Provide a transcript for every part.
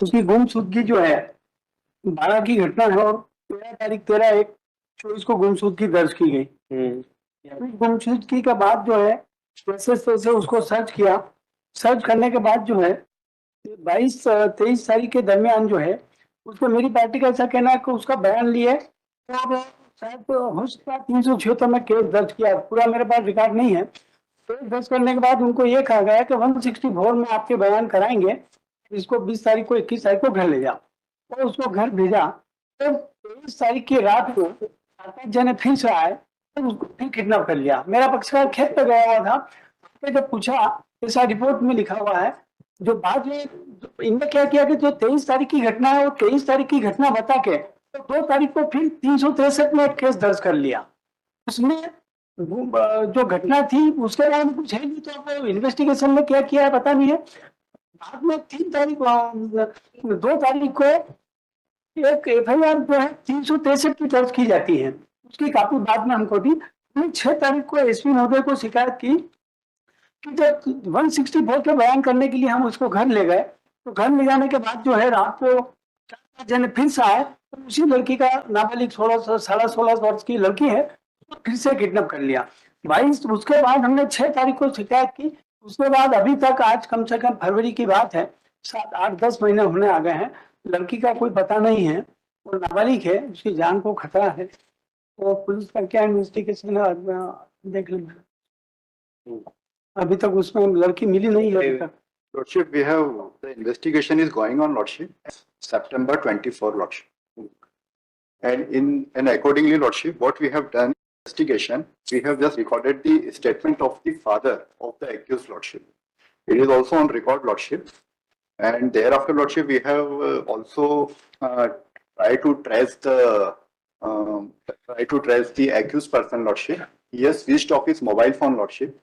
उसकी गुमशुदगी जो है 12 की घटना है और 13 तारीख 13/1/24 को गुमशुदगी दर्ज की गई। गुमशुदगी के बाद जो है जैसे तैसे उसको सर्च किया। सर्च करने के बाद जो है 22-23 तारीख के दरमियान जो है उसको मेरी पार्टी का ऐसा कहना है कि उसका बयान लिए और शायद हो सकता है 376 में केस दर्ज किया। पूरा मेरे पास रिकॉर्ड नहीं है। केस दर्ज करने के बाद उनको ये कहा गया कि 164 में आपके बयान कराएंगे, इसको 20 तारीख को 21 तारीख को घर ले जाओ। और उसको घर भेजा तो 23 तारीख की रात को 4-5 जने फिर से आए तो उसको फिर किडनैप कर लिया। मेरा पक्षकार खेत पे गया हुआ था। तो जब पूछा, ऐसा रिपोर्ट में लिखा हुआ है, जो बाद में इनने क्या किया कि जो 23 तारीख की घटना है वो 23 तारीख की घटना बता के तो 2 तारीख को फिर 363 में एक केस दर्ज कर लिया। उसमें जो घटना थी उसके बारे में कुछ है नहीं, तो इन्वेस्टिगेशन में क्या किया है पता नहीं है। बाद में 2 तारीख को एक FIR जो है 363 की दर्ज की जाती है। उसकी काफी बाद में हमको दी। 6 तारीख को SP महोदय को शिकायत की कि जब 164 के बयान करने के लिए हम उसको घर ले गए तो घर ले जाने के बाद जो है रात को 4-5 जने फिर से आए तो उसी लड़की का नाबालिग 16 वर्ष की लड़की है तो फिर से किडनैप कर लिया। 22 उसके बाद हमने 6 तारीख को शिकायत की। उसके बाद अभी तक आज कम से कम फरवरी की बात है, 7-8-10 महीने होने आ गए हैं। लड़की का कोई पता नहीं है, वो नाबालिग है, उसकी जान को खतरा है। तो पुलिस का क्या इन्वेस्टिगेशन है देख लेंगे। अभी तक उसमें लड़की मिली नहीं है अभी तक। Lordship, we have the investigation is going on, Lordship. September 24, Lordship. And accordingly, Lordship, what we have done investigation, we have just recorded the statement of the father of the accused, Lordship. It is also on record, Lordship. And thereafter, Lordship, we have also tried to trace the accused person, Lordship. He has switched off his mobile phone, Lordship.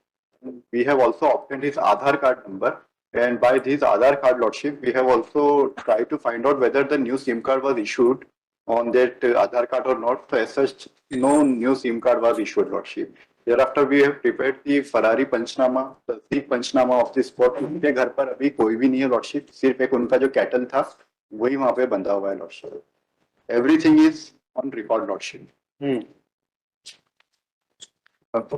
We have also obtained his Aadhaar card number, and by this Aadhaar card, Lordship, we have also tried to find out whether the new SIM card was issued on that Aadhaar card or not. So as such, no new SIM card was issued, Lordship. Thereafter, we have prepared the Ferrari Panchnama, the Sikh Panchnama of the spot. उनके घर पर अभी कोई भी नहीं है, Lordship. सिर्फ एक उनका जो कैटल था, वही वहाँ पे बंधा हुआ है, Lordship. Everything is on record, Lordship.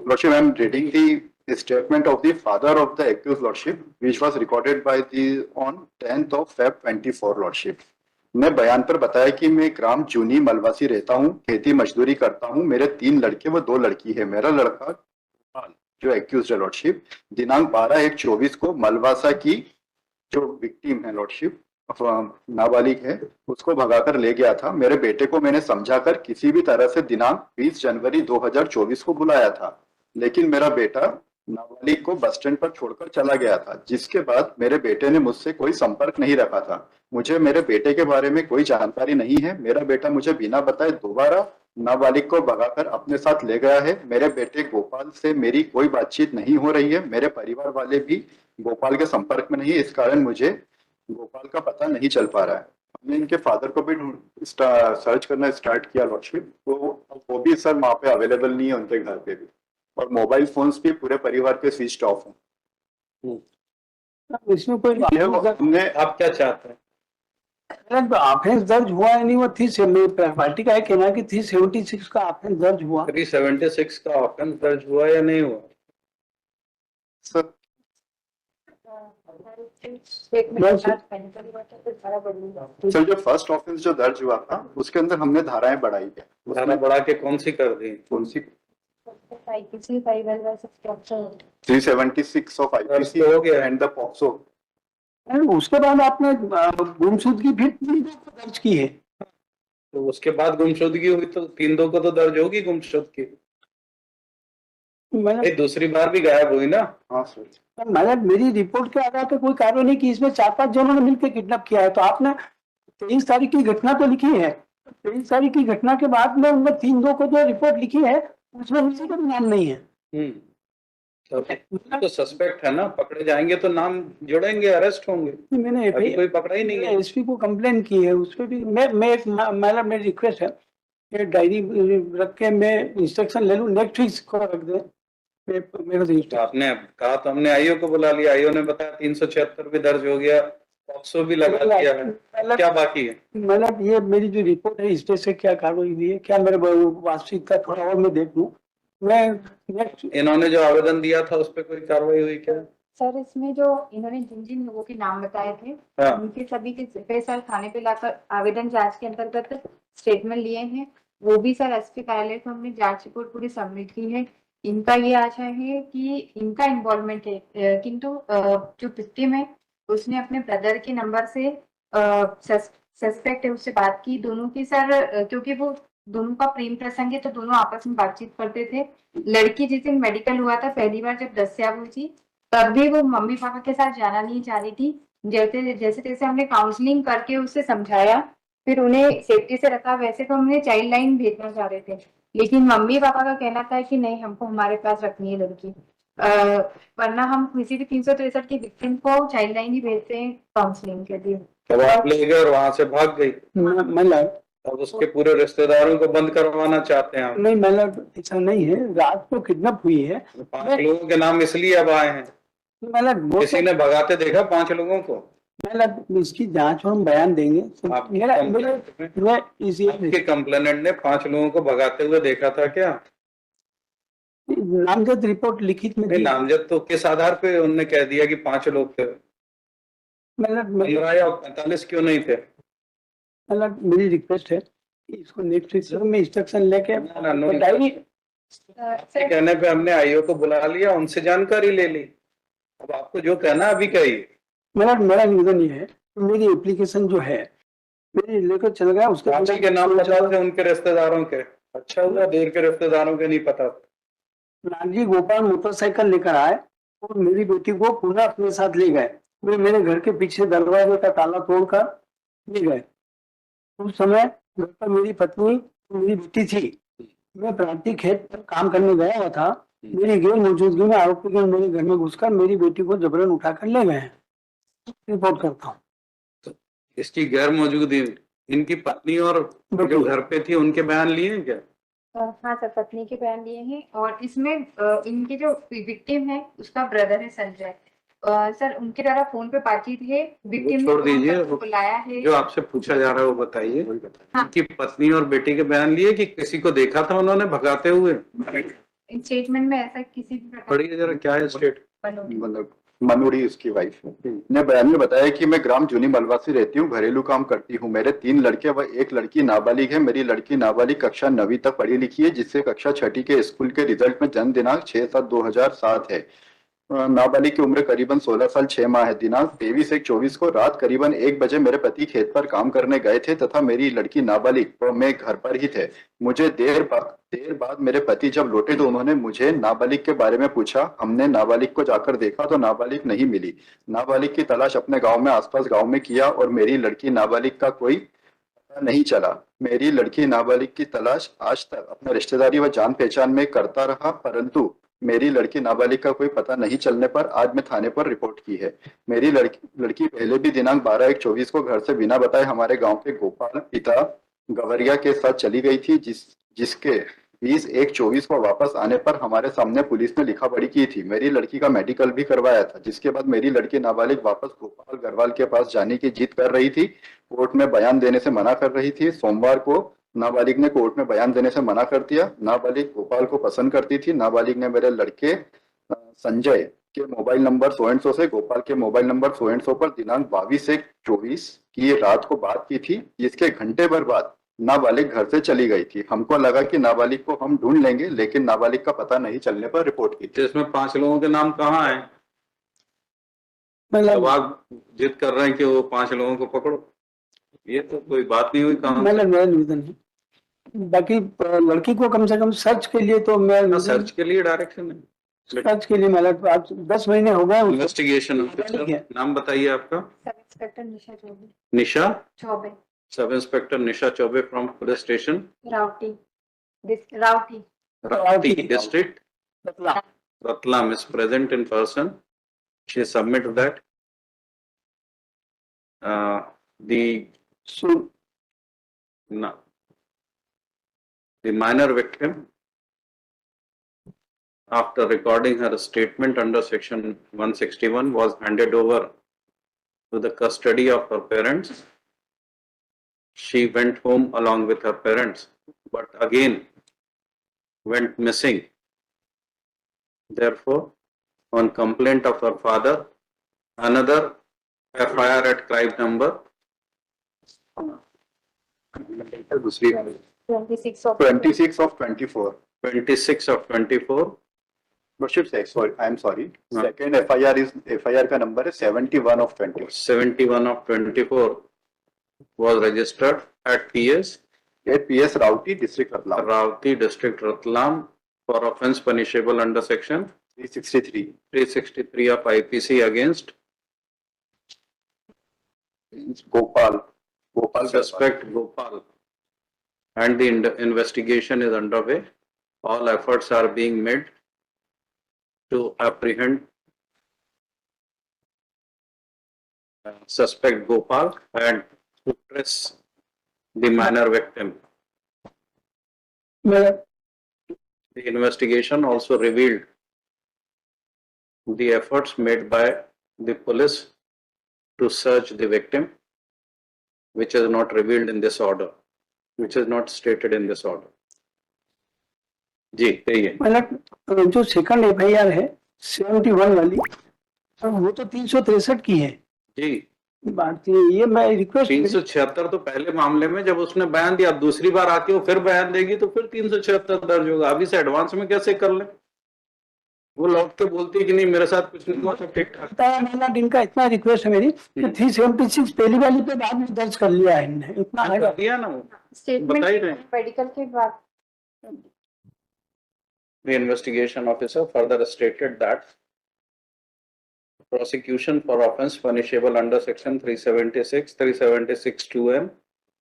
Lordship, I am reading the statement of the father of the accused, Lordship, which was recorded by on 10th of Feb 24, Lordship. मैं बयान पर बताया कि मैं ग्राम जूनी मलवासी रहता हूँ, खेती मजदूरी करता हूँ, मेरे 3 लड़के व 2 लड़की है। मेरा लड़का जो एक्यूज है, Lordship, दिनांक 12/1/24 को मलवासा की जो विक्टिम है, Lordship, नाबालिग है, उसको भगाकर ले गया था। मेरे बेटे को मैंने समझाकर किसी भी तरह से दिनांक 20 जनवरी 2024 को बुलाया था, लेकिन मेरा बेटा नाबालिग को बस स्टैंड पर छोड़कर चला गया था, जिसके बाद मेरे बेटे ने मुझसे कोई संपर्क नहीं रखा था। मुझे मेरे बेटे के बारे में कोई जानकारी नहीं है। मेरा बेटा मुझे बिना बताए दोबारा नाबालिग को भगाकर अपने साथ ले गया है। मेरे बेटे गोपाल से मेरी कोई बातचीत नहीं हो रही है। मेरे परिवार वाले भी गोपाल के संपर्क में नहीं है, इस कारण मुझे गोपाल का पता नहीं चल पा रहा है। हमने इनके फादर को भी सर्च करना स्टार्ट किया, Lordship, तो वो भी सर वहाँ पे अवेलेबल नहीं है उनके घर पे भी, और मोबाइल फोन्स भी पूरे परिवार के स्विच ऑफ हैं। इसमें कोई हमने आप क्या चाहते हैं? ऑफेंस दर्ज हुआ है नहीं, वो पार्टी का है कहना कि 376 का ऑफेंस दर्ज हुआ। 376 का ऑफेंस दर्ज हुआ या नहीं हुआ? सर सर जो फर्स्ट ऑफेंस जो दर्ज हुआ था उसके अंदर हमने धाराएं बढ़ाई है। धारा बढ़ा के कौन सी कर दी? कौन सी? 376 ऑफ IPC हो गया एंड द पॉक्सो। उसके बाद आपने गुमशुदगी फिर 3 को दर्ज की है। तो उसके बाद गुमशुदगी हुई तो 3-2 को तो दर्ज होगी गुमशुदगी। मैंने दूसरी बार भी गायब हुई ना? हाँ सर, मैंने मेरी रिपोर्ट के आधार पर कोई कार्रवाई नहीं की। इसमें 4-5 जनों ने मिलकर किडनैप किया है। तो आपने 23 तारीख की घटना तो लिखी है, 23 तारीख की घटना के बाद में उनमें 3-2 को जो रिपोर्ट लिखी है उसमें किसी का भी नाम नहीं है। तो सस्पेक्ट है ना, पकड़े जाएंगे तो नाम जुड़ेंगे, अरेस्ट होंगे। मैंने अभी कोई पकड़ा ही नहीं है। SP को कंप्लेन की है, उस पर भी मैं मेरी रिक्वेस्ट है कि डायरी रख के मैं इंस्ट्रक्शन ले लूँ, नेक्स्ट वीक को रख दे। तो आपने कहा तो हमने IO को बुला लिया, IO ने बताया 376 भी दर्ज हो गया, पॉक्सो भी लगा दिया है, मतलब क्या बाकी है? मतलब ये मेरी जो रिपोर्ट है इस पे से क्या कार्रवाई हुई है, क्या मेरे वास्तविकता थोड़ा और मैं देख लूं। मैं नेक्स्ट इन्होंने जो आवेदन दिया था उस पर कोई कार्रवाई हुई क्या? सर इसमें जो इन्होंने जिन जिन लोगों के नाम बताए थे हाँ। उनके सभी के सर थाने पे लाकर आवेदन जांच के अंतर्गत स्टेटमेंट लिए हैं। वो भी सर एसपी कार्यालय को हमने जांच रिपोर्ट पूरी सबमिट की है। इनका ये आशा है कि इनका इन्वॉल्वमेंट है, किंतु जो विक्टिम है उसने अपने ब्रदर के नंबर से सस्पेक्ट है उससे बात की दोनों की सर, क्योंकि वो दोनों का प्रेम प्रसंग है तो दोनों आपस में बातचीत करते थे। लड़की जिस दिन मेडिकल हुआ था पहली बार जब दस्या हुई थी तब भी वो मम्मी पापा के साथ जाना नहीं चाह रही थी। जैसे जैसे तैसे हमने काउंसलिंग करके उसे समझाया, फिर उन्हें सेफ्टी से रखा। वैसे तो हमने चाइल्ड लाइन भेजना चाह रहे थे लेकिन मम्मी पापा का कहना था कि नहीं हमको हमारे पास रखनी है लड़की। वरना हम किसी भी 363 की विक्टिम को चाइल्ड लाइन ही भेजते हैं काउंसलिंग के लिए। तब आप ले गए और वहां से भाग गई, मतलब अब उसके पूरे रिश्तेदारों को बंद करवाना चाहते हैं आप। नहीं, मतलब ऐसा नहीं है, रात को किडनैप हुई है। 5 लोगों के नाम इसलिए अब आए हैं, मतलब वो किसी ने भगाते देखा 5 लोगों को? मतलब इसकी जांच और हम बयान देंगे। आप मेरा मेरा मैं इसी आपके कंप्लेनेंट ने 5 लोगों को भगाते हुए देखा था क्या? नामजद रिपोर्ट लिखित में नहीं, दी। नामजद तो किस आधार पे उन्होंने कह दिया कि 5 लोग थे? मतलब 15 या 45 क्यों नहीं थे? मतलब मेरी रिक्वेस्ट है कि इसको नेक्स्ट वीक सर मैं इंस्ट्रक्शन लेके ना, नो। बताइए। के कहने पे हमने आईओ को बुला लिया, उनसे जानकारी ले ली। अब आपको जो कहना अभी कहिए। मेरा निवेदन ये है, मेरी एप्लीकेशन जो है मेरी लेकर चल गया उसके रांची के नाम पता थे उनके रिश्तेदारों के? अच्छा हुआ दूर के रिश्तेदारों के नहीं पता। रामजी गोपाल मोटरसाइकिल लेकर आए और मेरी बेटी को पुनः अपने साथ ले गए। वे मेरे घर के पीछे दरवाजे का ताला तोड़कर ले गए। उस समय घर पर मेरी पत्नी और मेरी बेटी थी। मैं प्रांतीय खेत पर काम करने गया हुआ था। मेरी गैर मौजूदगी में आरोपी गण मेरे घर में घुसकर मेरी बेटी को जबरन उठाकर ले गए हैं। रिपोर्ट करता हूँ। इसकी गैर मौजूदगी इनकी पत्नी और जो घर पे थी उनके बयान लिए हैं क्या? हाँ सर पत्नी के बयान लिए हैं और इसमें इनके जो विक्टिम है उसका ब्रदर है संजय। सर उनके द्वारा फोन पे बातचीत है, विक्टिम छोड़ दीजिए, ने बुलाया है। जो आपसे पूछा जा रहा है वो बताइए। हाँ। इनकी पत्नी और बेटी के बयान लिए कि किसी को देखा था उन्होंने भगाते हुए? स्टेटमेंट में ऐसा किसी भी प्रकार पढ़िए जरा क्या है स्टेट। मतलब मनोड़ी उसकी वाइफ ने बयान में बताया कि मैं ग्राम जूनी मलवासी रहती हूँ, घरेलू काम करती हूँ। मेरे 3 लड़के व 1 लड़की नाबालिग है। मेरी लड़की नाबालिग कक्षा 9वीं तक पढ़ी लिखी है, जिससे कक्षा 6ठी के स्कूल के रिजल्ट में जन्म दिनांक 6/7/2007 है। नाबालिग की उम्र करीबन 16 साल 6 माह है। दिनांक 23/1/24 को रात करीबन 1 बजे मेरे पति खेत पर काम करने गए थे तथा मेरी लड़की नाबालिग व मैं घर पर ही थे। मुझे देर बाद मेरे पति जब लौटे तो उन्होंने मुझे नाबालिग के बारे में पूछा। हमने नाबालिग को जाकर देखा तो नाबालिग नहीं मिली। नाबालिग की तलाश अपने गांव में आसपास गांव में किया और मेरी लड़की नाबालिग का कोई पता नहीं चला। मेरी लड़की नाबालिग की तलाश आज तक अपने रिश्तेदारी व जान पहचान में करता रहा, परंतु मेरी लड़की नाबालिग का कोई पता नहीं चलने पर आज मैं थाने पर रिपोर्ट की है। मेरी लड़की पहले भी दिनांक 12/1/24 को घर से बिना बताए हमारे गांव के गोपाल पिता गवरिया के साथ चली गई थी, जिसके 20/1/24 को वापस आने पर हमारे सामने पुलिस ने लिखा पढ़ी की थी। मेरी लड़की का मेडिकल भी करवाया था, जिसके बाद मेरी लड़की नाबालिग वापस गोपाल गरवाल के पास जाने की जिद कर रही थी। कोर्ट में बयान देने से मना कर रही थी। सोमवार को नाबालिग ने कोर्ट में बयान देने से मना कर दिया। नाबालिग गोपाल को पसंद करती थी। नाबालिग ने मेरे लड़के संजय के mobile number so and so से गोपाल के mobile number so and so पर दिनांक 22/1/24 की रात को बात की थी, जिसके घंटे भर बाद नाबालिग घर से चली गई थी। हमको लगा कि नाबालिग को हम ढूंढ लेंगे, लेकिन नाबालिग का पता नहीं चलने पर रिपोर्ट की थी। इसमें 5 लोगों के नाम कहाँ है? मतलब अब आप जिद कर रहे हैं कि वो 5 लोगों को पकड़ो, ये तो कोई बात नहीं हुई। कहाँ मतलब मेरा निवेदन है, बाकी लड़की को कम से कम सर्च के लिए तो मैं सर्च के लिए डायरेक्शन है? सर्च के लिए मतलब आज 10 महीने हो गए उसको। इन्वेस्टिगेशन ऑफिसर, नाम बताइए आपका? Sub inspector Nisha Choubey. Nisha Choubey sub inspector Nisha Choubey from police station राउटी राउटी Rati district मतलब Ratlam is present in person. She submitted that the सु- no, the minor victim, after recording her statement under section 161, was handed over to the custody of her parents. She went home along with her parents, but again went missing. Therefore, on complaint of her father, another FIR at crime number दूसरी 26 of 26 of 24. 26 of 24. Lordship, sorry, I am sorry. हाँ. Second FIR का number है 71 of 24. 71 of 24 was registered at PS At PS Rauti, District Ratlam. Ravti District Ratlam for offence punishable under section 363. 363 of IPC against Gopal. suspect Gopal, and the investigation is underway. All efforts are being made to apprehend suspect Gopal and to trace the minor victim. मैं The investigation also revealed the efforts made by the police to search the victim, which is not revealed in this order, which is not stated in this order. जी कहिए। मैंने जो second FIR है 71 वाली, वो तो 363 की है। जी बात ये मैं रिक्वेस्ट 376 तो पहले मामले में जब उसने बयान दिया, अब दूसरी बार आके वो फिर बयान देगी तो फिर 376 दर्ज होगा। अभी से एडवांस में कैसे कर ले? वो लौट के बोलती है कि नहीं मेरे साथ कुछ नहीं हुआ, सब ठीक ठाक। महीना दिन का इतना रिक्वेस्ट है मेरी कि 376 पहली वाली पे बाद में दर्ज कर लिया है इनने, इतना कर दिया ना वो, स्टेटमेंट बता ही रहे। मेडिकल के बाद The investigation officer further stated that prosecution for offence punishable under section 376, 376 2M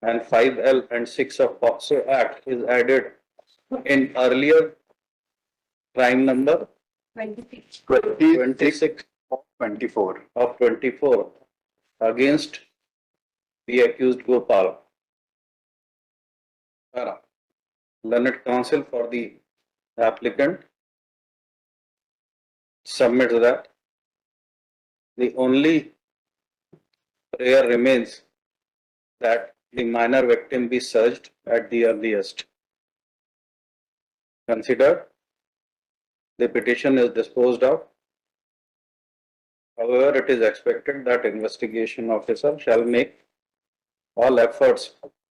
and 5L and 6 of POCSO Act is added in earlier crime number 26 26 of 24. of 24 against the accused Gopal. Learned counsel for the applicant submits that the only prayer remains that the minor victim be searched at the earliest. Considered, the petition is disposed of. However, it is expected that investigation officer shall make all efforts